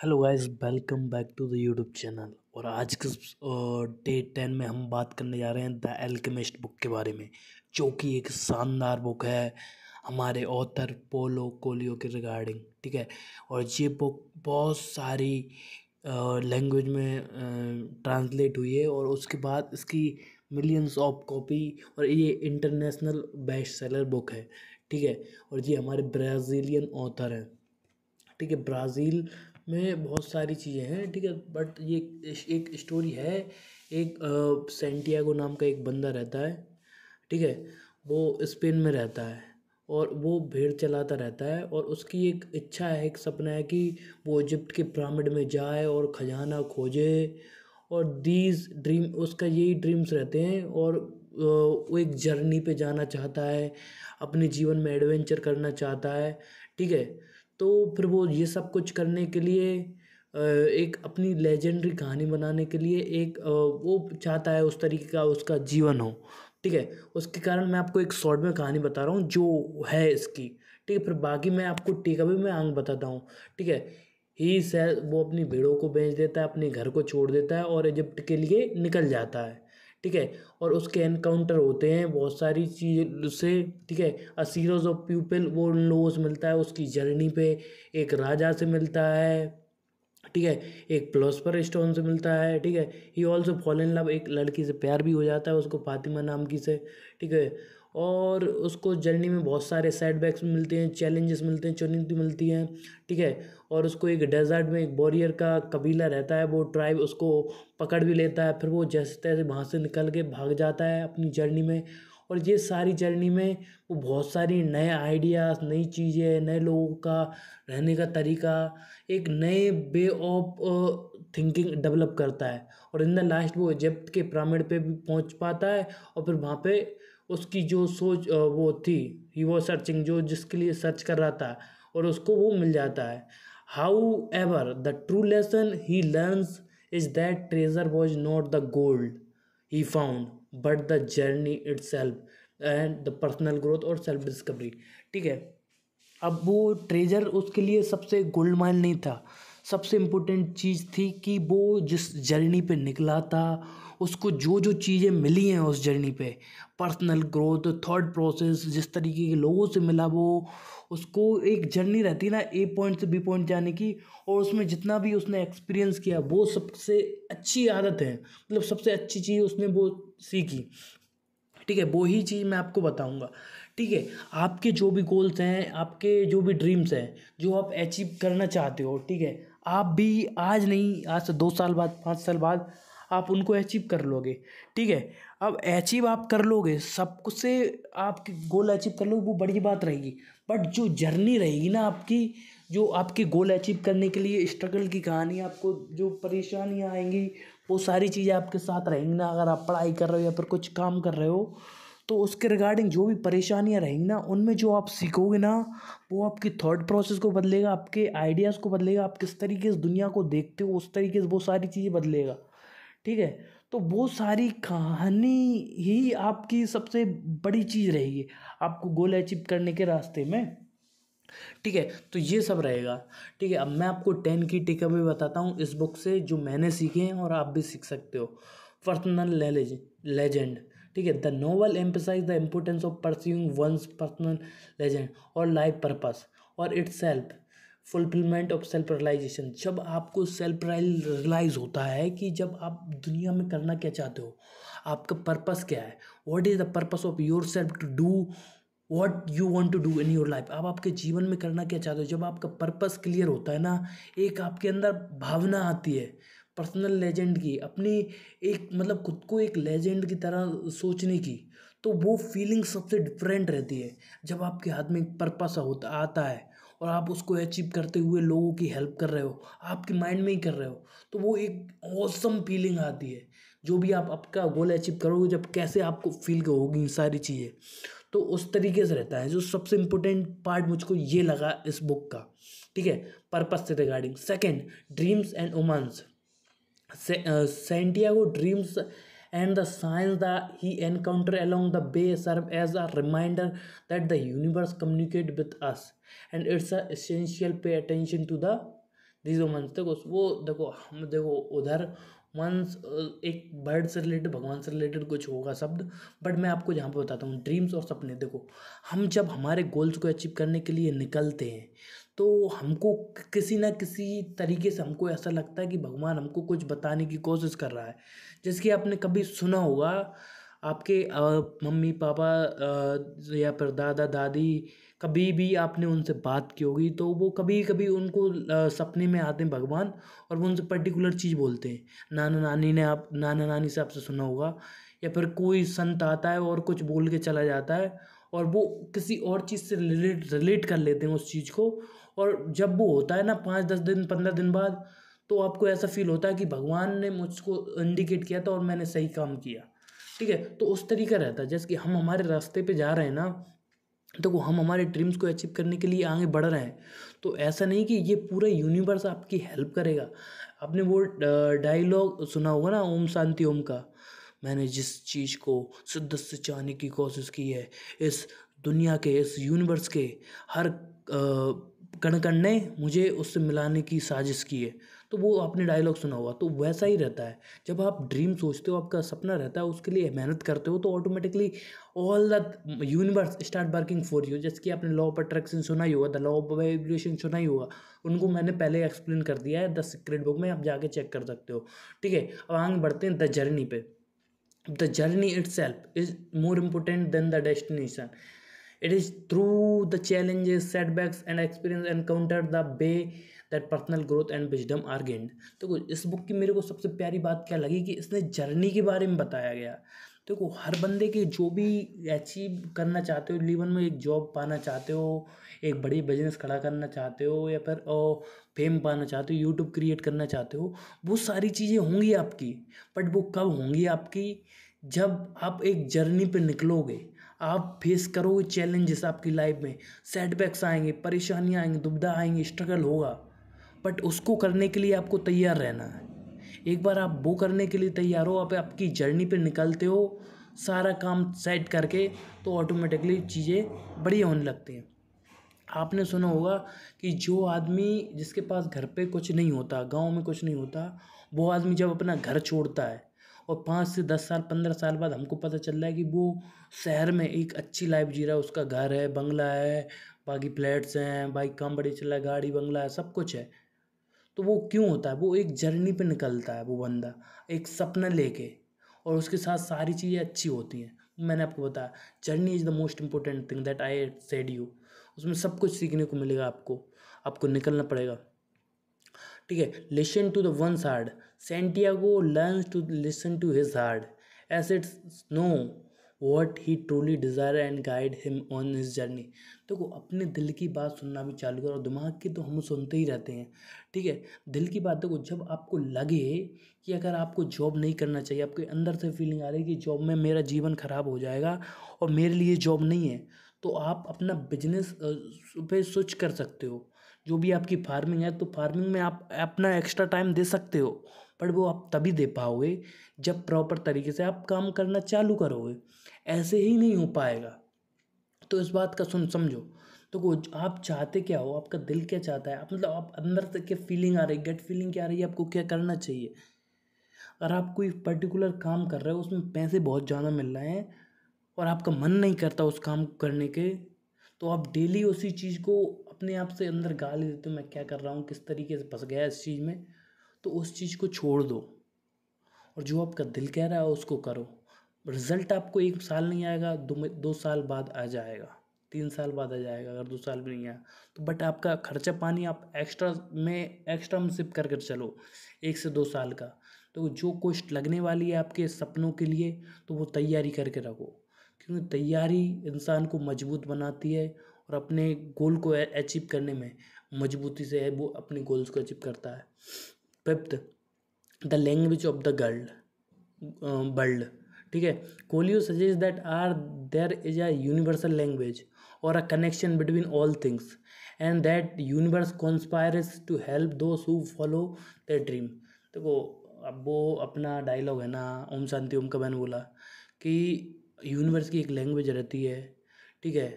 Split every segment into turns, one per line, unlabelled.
Hello guys, welcome back to the YouTube channel. और आज के डे 10 में हम बात करने जा रहे हैं द एल्केमिस्ट बुक के बारे में, जो कि एक शानदार बुक है हमारे ऑथर पोलो कोलियो के रिगार्डिंग। ठीक है। और ये बुक बहुत सारी लैंग्वेज में ट्रांसलेट हुई है और उसके बाद इसकी मिलियंस ऑफ कॉपी, और ये इंटरनेशनल बेस्ट सेलर बुक है। ठीक है। और ये हमारे ब्राज़ीलियन ऑथर हैं। ठीक है। ब्राज़ील में बहुत सारी चीज़ें हैं। ठीक है। बट ये एक स्टोरी है। एक सेंटियागो नाम का एक बंदा रहता है। ठीक है। वो स्पेन में रहता है और वो भेड़ चलाता रहता है, और उसकी एक इच्छा है, एक सपना है कि वो इजिप्ट के पिरामिड में जाए और खजाना खोजे। और दीज ड्रीम, उसका यही ड्रीम्स रहते हैं। और वो एक जर्नी पे जाना चाहता है, अपने जीवन में एडवेंचर करना चाहता है। ठीक है। तो फिर वो ये सब कुछ करने के लिए एक अपनी लेजेंडरी कहानी बनाने के लिए एक वो चाहता है उस तरीके का उसका जीवन हो। ठीक है। उसके कारण मैं आपको एक शॉर्ट में कहानी बता रहा हूँ जो है इसकी। ठीक है। फिर बाकी मैं आपको टेक अवे में आगे बताता हूँ। ठीक है। ही से वो अपनी भेड़ों को बेच देता है, अपने घर को छोड़ देता है और इजिप्ट के लिए निकल जाता है। ठीक है। और उसके एनकाउंटर होते हैं बहुत सारी चीज़ से। ठीक है। अ सीरीज ऑफ पीपल, वो उन लोगों से मिलता है उसकी जर्नी पे। एक राजा से मिलता है। ठीक है। एक फिलोसफर स्टोन से मिलता है। ठीक है। He also fall in love, एक लड़की से प्यार भी हो जाता है उसको, फातिमा नाम की से। ठीक है। और उसको जर्नी में बहुत सारे सेटबैक्स मिलते हैं, चैलेंजेस मिलते हैं, चुनौती मिलती हैं। ठीक है। और उसको एक डेजर्ट में एक वॉरियर का कबीला रहता है, वो ट्राइब उसको पकड़ भी लेता है। फिर वो जैसे तैसे वहाँ से निकल के भाग जाता है अपनी जर्नी में। और ये सारी जर्नी में वो बहुत सारी नए आइडियाज़, नई चीज़ें, नए लोगों का रहने का तरीका, एक नए वे ऑफ थिंकिंग डेवलप करता है। और इन द लास्ट वो इजिप्ट के पिरामिड पे भी पहुंच पाता है। और फिर वहाँ पे उसकी जो सोच वो थी, ही वो सर्चिंग, जो जिसके लिए सर्च कर रहा था, और उसको वो मिल जाता है। How ever the true lesson he learns is that treasure was not the gold he found, but the journey itself and the personal growth और सेल्फ डिस्कवरी। ठीक है। अब वो ट्रेजर उसके लिए सबसे गोल्ड माइन नहीं था। सबसे इम्पोर्टेंट चीज़ थी कि वो जिस जर्नी पे निकला था, उसको जो जो चीज़ें मिली हैं उस जर्नी पे, पर्सनल ग्रोथ, थॉट प्रोसेस, जिस तरीके के लोगों से मिला वो, उसको एक जर्नी रहती है ना ए पॉइंट से बी पॉइंट जाने की, और उसमें जितना भी उसने एक्सपीरियंस किया वो सबसे अच्छी आदत है, मतलब सबसे अच्छी चीज़ उसने वो सीखी। ठीक है। वो ही चीज़ मैं आपको बताऊंगा। ठीक है। आपके जो भी गोल्स हैं, आपके जो भी ड्रीम्स हैं, जो आप अचीव करना चाहते हो, ठीक है, आप भी आज नहीं, आज से 2 साल बाद, 5 साल बाद आप उनको अचीव कर लोगे। ठीक है। अब अचीव आप कर लोगे, सब कुछ से आपके गोल अचीव कर लोगे, वो बड़ी बात रहेगी। बट जो जर्नी रहेगी ना आपकी, जो आपके गोल अचीव करने के लिए स्ट्रगल की कहानी, आपको जो परेशानियाँ आएंगी, वो सारी चीज़ें आपके साथ रहेंगी ना। अगर आप पढ़ाई कर रहे हो या फिर कुछ काम कर रहे हो, तो उसके रिगार्डिंग जो भी परेशानियाँ रहेंगी ना, उनमें जो आप सीखोगे ना, वो आपकी थॉट प्रोसेस को बदलेगा, आपके आइडियाज़ को बदलेगा, आप किस तरीके से दुनिया को देखते हो उस तरीके से वो सारी चीज़ें बदलेगा। ठीक है। तो वो सारी कहानी ही आपकी सबसे बड़ी चीज़ रहेगी आपको गोल अचीव करने के रास्ते में। ठीक है। तो ये सब रहेगा। ठीक है। अब मैं आपको 10 की टेक अवे बताता हूँ इस बुक से, जो मैंने सीखे हैं और आप भी सीख सकते हो। Personal legend. ठीक है। The novel emphasize the importance of pursuing one's personal legend और लाइफ पर्पस और it's self fulfilment of self realisation. जब आपको सेल्फ रियलाइज होता है कि जब आप दुनिया में करना क्या चाहते हो, आपका पर्पस क्या है, what is the purpose of your self to do what you want to do in your life, आप आपके जीवन में करना क्या चाहते हो। जब आपका पर्पस क्लियर होता है ना, एक आपके अंदर भावना आती है पर्सनल लेजेंड की, अपनी एक मतलब खुद को एक लेजेंड की तरह सोचने की, तो वो फीलिंग सबसे डिफरेंट रहती है। जब आपके हाथ में एक पर्पस होता आता है और आप उसको अचीव करते हुए लोगों की हेल्प कर रहे हो, आपके माइंड में ही कर रहे हो, तो वो एक ऑसम फीलिंग आती है। जो भी आप आपका गोल अचीव करोगे, जब कैसे आपको फील होगी सारी चीज़ें, तो उस तरीके से रहता है। जो सबसे इम्पोर्टेंट पार्ट मुझको ये लगा इस बुक का। ठीक है। पर्पस से regarding. Second, dreams and omens. Santiago dreams and the signs that he encountered along the way serve as a reminder that the universe communicates with us, and it's essential pay attention to the these once देखो वो देखो हम देखो उधर once एक bird से related भगवान से रिलेटेड कुछ होगा शब्द, बट मैं आपको यहाँ पे बताता हूँ ड्रीम्स और सपने। देखो हम जब हमारे गोल्स को अचीव करने के लिए निकलते हैं तो हमको किसी ना किसी तरीके से हमको ऐसा लगता है कि भगवान हमको कुछ बताने की कोशिश कर रहा है। जैसे कि आपने कभी सुना होगा आपके मम्मी पापा या फिर दादा दादी, कभी भी आपने उनसे बात की होगी तो वो कभी कभी उनको सपने में आते हैं भगवान, और वो उनसे पर्टिकुलर चीज़ बोलते हैं। नाना नानी से आपसे सुना होगा, या फिर कोई संत आता है और कुछ बोल के चला जाता है और वो किसी और चीज़ से रिलेट कर लेते हैं उस चीज़ को। और जब वो होता है ना 5-10 दिन 15 दिन बाद, तो आपको ऐसा फील होता है कि भगवान ने मुझको इंडिकेट किया था और मैंने सही काम किया। ठीक है, तो उस तरीका रहता है जैसे कि हम हमारे रास्ते पे जा रहे हैं ना, तो वो हम हमारे ड्रीम्स को अचीव करने के लिए आगे बढ़ रहे हैं। तो ऐसा नहीं कि ये पूरा यूनिवर्स आपकी हेल्प करेगा। आपने वो डायलॉग सुना होगा ना, ओम शांति ओम का, मैंने जिस चीज़ को शिद्दत से चाहने की कोशिश की है, इस दुनिया के इस यूनिवर्स के हर कण कण ने मुझे उससे मिलाने की साजिश की है। तो वो आपने डायलॉग सुना होगा, तो वैसा ही रहता है। जब आप ड्रीम सोचते हो, आपका सपना रहता है, उसके लिए मेहनत करते हो, तो automatically all the universe start working for you. जैसे कि आपने लॉ ऑफ अट्रैक्शन सुना ही होगा, द लॉ ऑफ वाइब्रेशन सुना ही होगा। उनको मैंने पहले एक्सप्लेन कर दिया है द सीक्रेट बुक में, आप जाके चेक कर सकते हो। ठीक है, अब आगे बढ़ते हैं द जर्नी पे। The journey itself is more important than the destination. It is through the challenges, setbacks, and experience encounter the way that personal growth and wisdom are gained. तो इस बुक की मेरे को सबसे प्यारी बात क्या लगी कि इसने जर्नी के बारे में बताया गया। देखो हर बंदे के जो भी अचीव करना चाहते हो जीवन में, एक जॉब पाना चाहते हो, एक बड़ी बिजनेस खड़ा करना चाहते हो, या फिर फेम पाना चाहते हो, यूट्यूब क्रिएट करना चाहते हो, वो सारी चीज़ें होंगी आपकी। बट वो कब होंगी आपकी? जब आप एक जर्नी पे निकलोगे, आप फेस करोगे चैलेंजेस आपकी लाइफ में, सेटबैक्स आएंगे, परेशानियाँ आएंगी, दुविधा आएंगी, स्ट्रगल होगा। बट उसको करने के लिए आपको तैयार रहना है। एक बार आप वो करने के लिए तैयार हो, आप आपकी जर्नी पे निकलते हो सारा काम सेट करके, तो ऑटोमेटिकली चीज़ें बढ़िया होने लगती हैं। आपने सुना होगा कि जो आदमी जिसके पास घर पे कुछ नहीं होता, गांव में कुछ नहीं होता, वो आदमी जब अपना घर छोड़ता है और 5 से 10 साल 15 साल बाद हमको पता चल रहा है कि वो शहर में एक अच्छी लाइफ जी रहा है, उसका घर है, बंगला है, बाकी फ्लैट्स हैं, बाइक काम बड़ी चल रहा है, गाड़ी बंगला है, सब कुछ है। तो वो क्यों होता है? वो एक जर्नी पे निकलता है वो बंदा, एक सपना लेके, और उसके साथ सारी चीज़ें अच्छी होती हैं। मैंने आपको बताया journey is the most important thing that I said you. उसमें सब कुछ सीखने को मिलेगा आपको, आपको निकलना पड़ेगा। ठीक है, listen to the one's heart, Santiago learns to listen to his heart as it's know what he truly desire and guide him on his journey. देखो अपने दिल की बात सुनना भी चालू करो, दिमाग की तो हम सुनते ही रहते हैं। ठीक है, दिल की बात देखो, जब आपको लगे कि अगर आपको जॉब नहीं करना चाहिए, आपके अंदर से फीलिंग आ रही है कि जॉब में मेरा जीवन खराब हो जाएगा और मेरे लिए जॉब नहीं है, तो आप अपना बिजनेस पे स्विच कर सकते हो। जो भी आपकी फार्मिंग है, तो फार्मिंग में आप अपना एक्स्ट्रा टाइम दे सकते हो, पर वो आप तभी दे पाओगे जब प्रॉपर तरीके से आप काम करना चालू करोगे। ऐसे ही नहीं हो पाएगा। तो इस बात का समझो। तो वो आप चाहते क्या हो, आपका दिल क्या चाहता है, आप मतलब आप अंदर से क्या फीलिंग आ रही है, गट फीलिंग क्या आ रही है, आपको क्या करना चाहिए। अगर आप कोई पर्टिकुलर काम कर रहे हो, उसमें पैसे बहुत ज़्यादा मिल रहे हैं और आपका मन नहीं करता उस काम को करने के, तो आप डेली उसी चीज़ को अपने आप से अंदर गाली देते हो, मैं क्या कर रहा हूँ, किस तरीके से फंस गया इस चीज़ में। तो उस चीज़ को छोड़ दो और जो आपका दिल कह रहा है उसको करो। रिजल्ट आपको 1 साल नहीं आएगा, 2 साल बाद आ जाएगा, 3 साल बाद आ जाएगा, अगर 2 साल भी नहीं आया तो। बट आपका खर्चा पानी आप एक्स्ट्रा में सिप कर चलो 1 से 2 साल का। तो जो कॉस्ट लगने वाली है आपके सपनों के लिए, तो वो तैयारी करके रखो, क्योंकि तैयारी इंसान को मजबूत बनाती है और अपने गोल को अचीव करने में मजबूती से है वो अपने गोल्स को अचीव करता है। Fifth, the language of the world. ठीक है, Coelho suggest that are there is a universal language और a connection between all things and that universe conspires to help those who follow their dream. देखो अब वो अपना dialogue है ना, ओम शांति ओम का मैंने बोला कि यूनिवर्स की एक लैंग्वेज रहती है। ठीक है,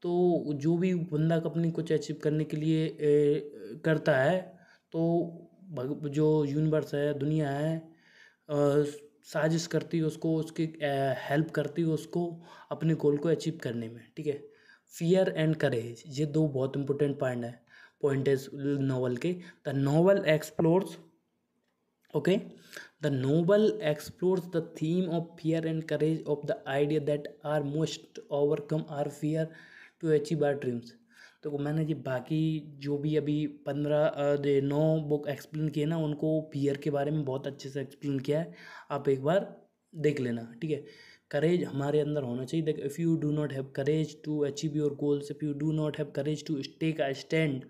तो जो भी बंदा अपनी कुछ अचीव करने के लिए करता है, तो जो यूनिवर्स है, दुनिया है, साजिश करती है उसको, उसकी हेल्प करती है उसको अपने गोल को अचीव करने में। ठीक है, फियर एंड करेज, ये दो बहुत इंपॉर्टेंट पॉइंट है इस नॉवल के। The novel explores okay the novel explores the theme of fear and courage of the idea that our must overcome our fear to achieve our dreams। तो मैंने ये बाकी जो भी अभी 9 बुक एक्सप्लेन किए ना, उनको फियर के बारे में बहुत अच्छे से एक्सप्लेन किया है, आप एक बार देख लेना। ठीक है, करेज हमारे अंदर होना चाहिए। देख, if you do not have courage to achieve your goals, if you do not have courage to take a stand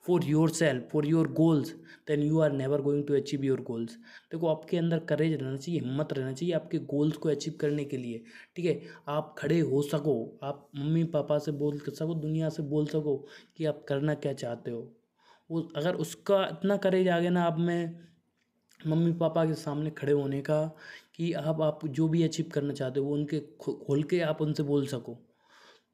for your self, for your goals, then you are never going to achieve your goals. देखो, आपके अंदर करेज रहना चाहिए, हिम्मत रहना चाहिए आपके goals को अचीव करने के लिए। ठीक है, आप खड़े हो सको, आप मम्मी पापा से बोल सको, दुनिया से बोल सको कि आप करना क्या चाहते हो। वो अगर उसका इतना करेज आ गया ना आप में, मम्मी पापा के सामने खड़े होने का, कि आप जो भी अचीव करना चाहते हो वो उनके खोल के आप उनसे बोल सको,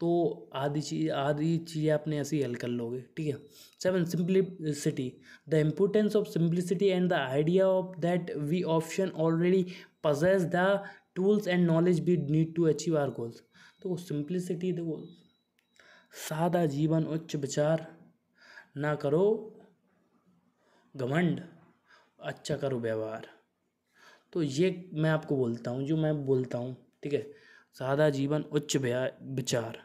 तो आधी चीज़ें आपने ऐसे ही हल कर लोगे। ठीक है। 7 simplicity, the importance of simplicity and the idea of that we often already possess the tools and knowledge we need to achieve our goals. तो सिंप्लिसिटी, देखो, सादा जीवन उच्च विचार, ना करो घमंड, अच्छा करो व्यवहार। तो ये मैं आपको बोलता हूँ, जो मैं बोलता हूँ। ठीक है, सादा जीवन उच्च विचार,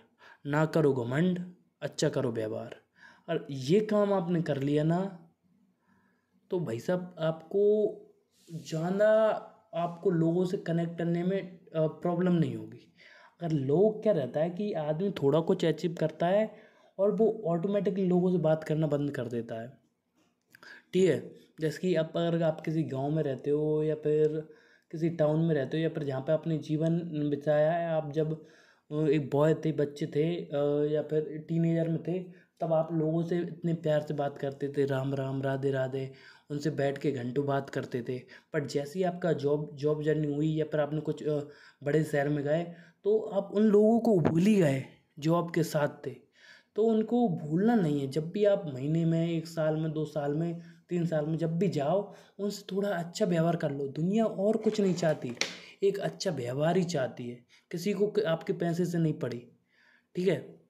ना करो घमंड, अच्छा करो व्यवहार। और ये काम आपने कर लिया ना, तो भाई साहब आपको ज़्यादा, आपको लोगों से कनेक्ट करने में प्रॉब्लम नहीं होगी। अगर लोग, क्या रहता है कि आदमी थोड़ा कुछ अचीव करता है और वो ऑटोमेटिकली लोगों से बात करना बंद कर देता है। ठीक है, जैसे कि आप, अगर आप किसी गांव में रहते हो या फिर किसी टाउन में रहते हो या फिर जहाँ पे आपने जीवन बिताया है, आप जब एक बॉय थे, बच्चे थे, या फिर टीनेजर में थे, तब आप लोगों से इतने प्यार से बात करते थे, राम राम, राधे राधे, उनसे बैठ के घंटों बात करते थे। पर जैसे ही आपका जॉब जर्नी हुई या फिर आपने कुछ बड़े शहर में गए, तो आप उन लोगों को भूल ही गए जो आपके साथ थे। तो उनको भूलना नहीं है। जब भी आप महीने में, 1 साल में, 2 साल में, 3 साल में जब भी जाओ, उनसे थोड़ा अच्छा व्यवहार कर लो। दुनिया और कुछ नहीं चाहती, एक अच्छा व्यवहार ही चाहती है, किसी को आपके पैसे से नहीं पड़ी। ठीक है,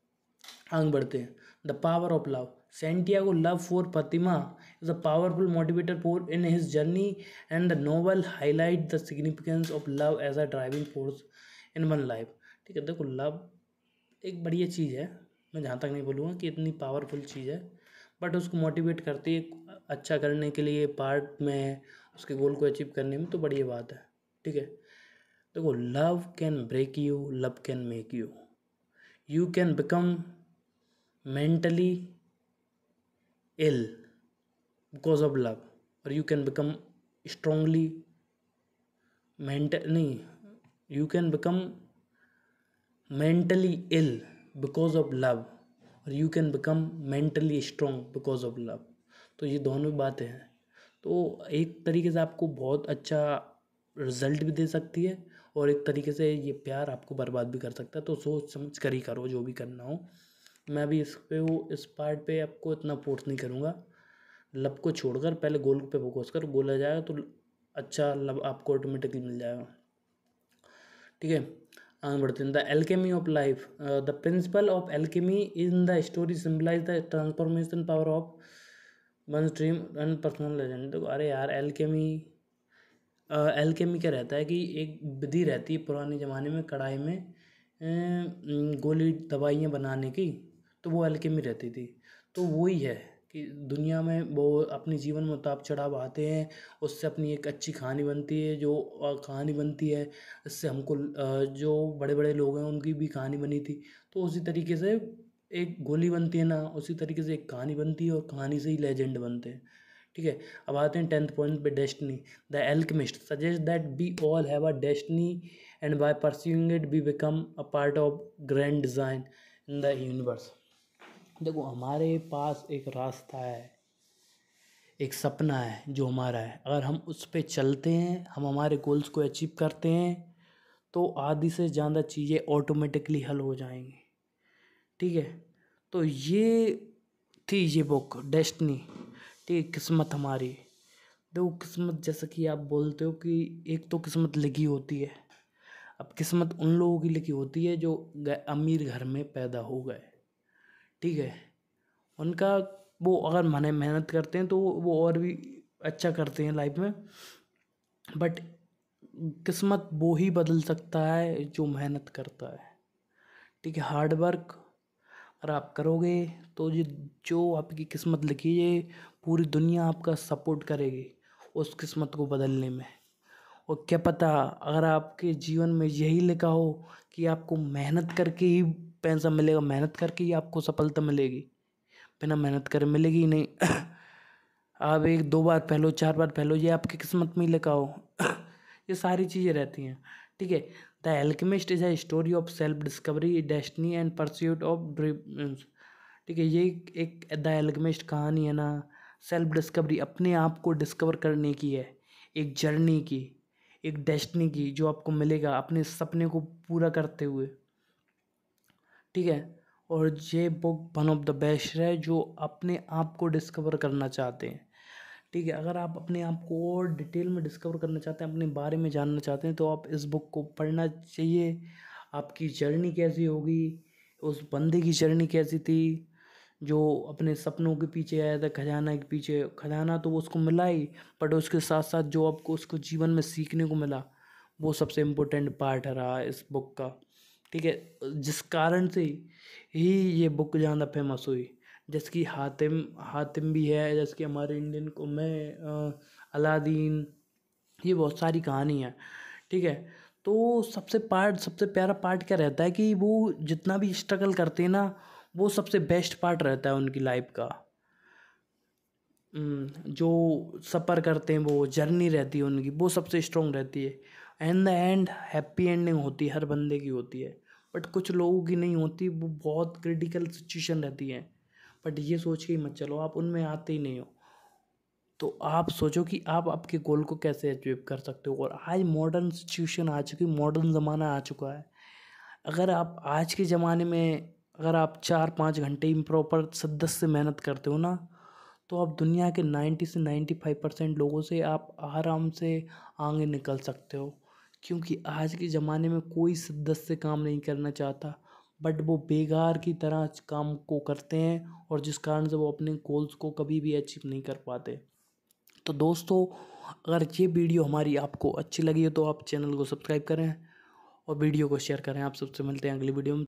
आगे बढ़ते हैं। The power of love, Santiago love for Fatima is a powerful motivator for in his journey, and the novel highlight the significance of love as a driving force in one life. ठीक है, देखो, love एक बढ़िया चीज़ है, मैं जहाँ तक नहीं बोलूँगा कि इतनी पावरफुल चीज़ है, बट उसको मोटिवेट करती है अच्छा करने के लिए, पार्ट में उसके गोल को अचीव करने में, तो बढ़िया बात है। ठीक है, देखो, love can break you, love can make you, you can become mentally ill because of love, और यू कैन बिकम स्ट्रांगली नहीं, you can become mentally ill because of love, और you can become mentally strong because of love. तो ये दोनों बातें हैं। तो एक तरीके से आपको बहुत अच्छा रिजल्ट भी दे सकती है, और एक तरीके से ये प्यार आपको बर्बाद भी कर सकता है। तो सोच समझ कर ही करो जो भी करना हो। मैं भी इस पार्ट पे आपको इतना फोर्स नहीं करूँगा। लव को छोड़कर पहले गोल पे फोकस कर, गोल आ जाएगा तो अच्छा लव आपको ऑटोमेटिकली मिल जाएगा। ठीक है, आगे बढ़ते हैं। The alchemy of life, the principle of alchemy in the story symbolize the transformation power of one dream and personal legend. देखो, अरे यार, एल्केमी क्या रहता है कि एक विधि रहती है पुराने ज़माने में, कढ़ाई में गोली दवाइयाँ बनाने की, तो वो एल्केमी रहती थी। तो वही है कि दुनिया में वो अपने जीवन में उतार चढ़ाव आते हैं, उससे अपनी एक अच्छी कहानी बनती है, जो कहानी बनती है, इससे हमको जो बड़े बड़े लोग हैं उनकी भी कहानी बनी थी। तो उसी तरीके से एक गोली बनती है ना, उसी तरीके से एक कहानी बनती है, और कहानी से ही लेजेंड बनते हैं। ठीक है, अब आते हैं 10th पॉइंट पे, destiny. The alchemist suggest that we all have a destiny, and by pursuing it we become a part of grand design in the universe. देखो, हमारे पास एक रास्ता है, एक सपना है जो हमारा है। अगर हम उस पर चलते हैं, हम हमारे गोल्स को अचीव करते हैं, तो आधी से ज़्यादा चीज़ें ऑटोमेटिकली हल हो जाएंगी। ठीक है, तो ये थी ये बुक डेस्टिनी। ठीक है, किस्मत हमारी। देखो किस्मत, जैसा कि आप बोलते हो कि एक तो किस्मत लिखी होती है। अब किस्मत उन लोगों की लिखी होती है जो अमीर घर में पैदा हो गए, ठीक है। उनका, वो अगर मने मेहनत करते हैं तो वो और भी अच्छा करते हैं लाइफ में। बट किस्मत वो ही बदल सकता है जो मेहनत करता है, ठीक है। हार्ड वर्क अगर आप करोगे तो ये जो आपकी किस्मत लिखी है, पूरी दुनिया आपका सपोर्ट करेगी उस किस्मत को बदलने में। और क्या पता, अगर आपके जीवन में यही लिखा हो कि आपको मेहनत करके ही पैसा मिलेगा, मेहनत करके ही आपको सफलता मिलेगी, बिना मेहनत करे मिलेगी ही नहीं। आप एक दो बार पहलो, चार बार पहलो, ये आपकी किस्मत में ही लिखा हो। ये सारी चीज़ें रहती हैं, ठीक है। The alchemist is a story of self discovery, destiny and pursuit of dreams, ठीक है। ये एक द एल्केमिस्ट कहानी है ना, सेल्फ डिस्कवरी, अपने आप को डिस्कवर करने की है, एक जर्नी की, एक डेस्टिनी की, जो आपको मिलेगा अपने सपने को पूरा करते हुए, ठीक है। और ये book one of the best है जो अपने आप को डिस्कवर करना चाहते हैं, ठीक है। अगर आप अपने आप को और डिटेल में डिस्कवर करना चाहते हैं, अपने बारे में जानना चाहते हैं, तो आप इस बुक को पढ़ना चाहिए। आपकी जर्नी कैसी होगी, उस बंदे की जर्नी कैसी थी जो अपने सपनों के पीछे आया था, खजाना के पीछे। खजाना तो वो उसको मिला ही, बट उसके साथ साथ जो आपको उसको जीवन में सीखने को मिला, वो सबसे इम्पोर्टेंट पार्ट रहा इस बुक का, ठीक है। जिस कारण से ही ये बुक ज़्यादा फेमस हुई। जैसे कि हातिम हातिम भी है, जैसे कि हमारे इंडियन को में अलादीन, ये बहुत सारी कहानी है, ठीक है। तो सबसे प्यारा पार्ट क्या रहता है कि वो जितना भी स्ट्रगल करते हैं ना, वो सबसे बेस्ट पार्ट रहता है उनकी लाइफ का। जो सफ़र करते हैं, वो जर्नी रहती है उनकी, वो सबसे स्ट्रॉन्ग रहती है। And the end happy ending होती है, हर बंदे की होती है, बट कुछ लोगों की नहीं होती, वो बहुत क्रिटिकल सिचुएशन रहती है। बट ये सोच के ही मत चलो, आप उनमें आते ही नहीं हो। तो आप सोचो कि आप आपके गोल को कैसे अचीव कर सकते हो। और आज मॉडर्न सिचुएशन आ चुकी, मॉडर्न ज़माना आ चुका है। अगर आप आज के ज़माने में, अगर आप 4-5 घंटे इम्प्रॉपर शिद्दत से मेहनत करते हो ना, तो आप दुनिया के 90 से 95% लोगों से आप आराम से आगे निकल सकते हो। क्योंकि आज के ज़माने में कोई शिद्दत से काम नहीं करना चाहता, बट वो बेकार की तरह काम को करते हैं, और जिस कारण से वो अपने गोल्स को कभी भी अचीव नहीं कर पाते। तो दोस्तों, अगर ये वीडियो हमारी आपको अच्छी लगी हो तो आप चैनल को सब्सक्राइब करें और वीडियो को शेयर करें। आप सबसे मिलते हैं अगली वीडियो में।